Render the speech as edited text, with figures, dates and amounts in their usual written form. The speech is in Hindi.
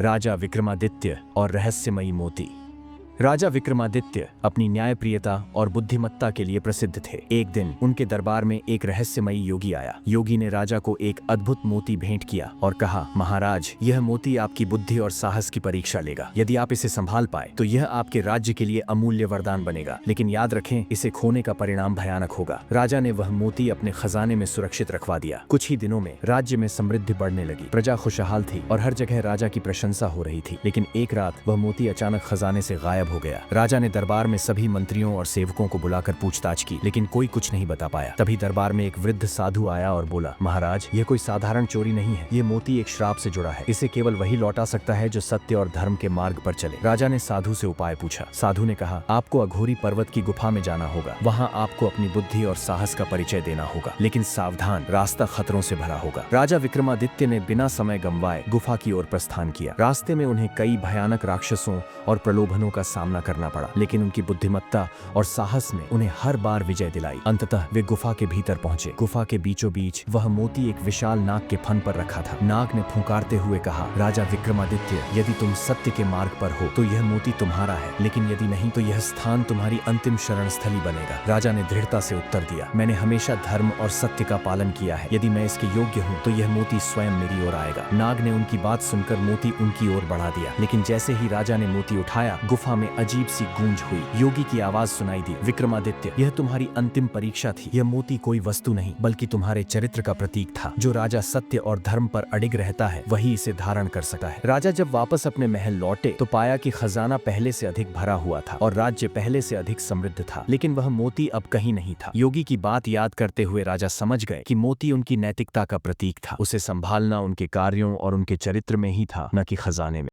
राजा विक्रमादित्य और रहस्यमयी मोती। राजा विक्रमादित्य अपनी न्यायप्रियता और बुद्धिमत्ता के लिए प्रसिद्ध थे। एक दिन उनके दरबार में एक रहस्यमयी योगी आया। योगी ने राजा को एक अद्भुत मोती भेंट किया और कहा, महाराज, यह मोती आपकी बुद्धि और साहस की परीक्षा लेगा। यदि आप इसे संभाल पाए तो यह आपके राज्य के लिए अमूल्य वरदान बनेगा, लेकिन याद रखें, इसे खोने का परिणाम भयानक होगा। राजा ने वह मोती अपने खजाने में सुरक्षित रखवा दिया। कुछ ही दिनों में राज्य में समृद्धि बढ़ने लगी। प्रजा खुशहाल थी और हर जगह राजा की प्रशंसा हो रही थी। लेकिन एक रात वह मोती अचानक खजाने से गायब हो गया। राजा ने दरबार में सभी मंत्रियों और सेवकों को बुलाकर पूछताछ की, लेकिन कोई कुछ नहीं बता पाया। तभी दरबार में एक वृद्ध साधु आया और बोला, महाराज, यह कोई साधारण चोरी नहीं है। ये मोती एक श्राप से जुड़ा है। इसे केवल वही लौटा सकता है जो सत्य और धर्म के मार्ग पर चले। राजा ने साधु से उपाय पूछा। साधु ने कहा, आपको अघोरी पर्वत की गुफा में जाना होगा। वहाँ आपको अपनी बुद्धि और साहस का परिचय देना होगा, लेकिन सावधान, रास्ता खतरों से भरा होगा। राजा विक्रमादित्य ने बिना समय गंवाए गुफा की ओर प्रस्थान किया। रास्ते में उन्हें कई भयानक राक्षसों और प्रलोभनों का सामना करना पड़ा, लेकिन उनकी बुद्धिमत्ता और साहस ने उन्हें हर बार विजय दिलाई। अंततः वे गुफा के भीतर पहुंचे। गुफा के बीचों बीच वह मोती एक विशाल नाग के फन पर रखा था। नाग ने फुंकारते हुए कहा, राजा विक्रमादित्य, यदि तुम सत्य के मार्ग पर हो तो यह मोती तुम्हारा है, लेकिन यदि नहीं तो यह स्थान तुम्हारी अंतिम शरण स्थली बनेगा। राजा ने दृढ़ता से उत्तर दिया, मैंने हमेशा धर्म और सत्य का पालन किया है। यदि मैं इसके योग्य हूँ तो यह मोती स्वयं मेरी ओर आएगा। नाग ने उनकी बात सुनकर मोती उनकी ओर बढ़ा दिया, लेकिन जैसे ही राजा ने मोती उठाया, गुफा में अजीब सी गूंज हुई। योगी की आवाज सुनाई दी, विक्रमादित्य, यह तुम्हारी अंतिम परीक्षा थी। यह मोती कोई वस्तु नहीं बल्कि तुम्हारे चरित्र का प्रतीक था। जो राजा सत्य और धर्म पर अडिग रहता है वही इसे धारण कर सकता है। राजा जब वापस अपने महल लौटे तो पाया कि खजाना पहले से अधिक भरा हुआ था और राज्य पहले से अधिक समृद्ध था, लेकिन वह मोती अब कहीं नहीं था। योगी की बात याद करते हुए राजा समझ गए कि मोती उनकी नैतिकता का प्रतीक था। उसे संभालना उनके कार्यों और उनके चरित्र में ही था, न कि खजाने में।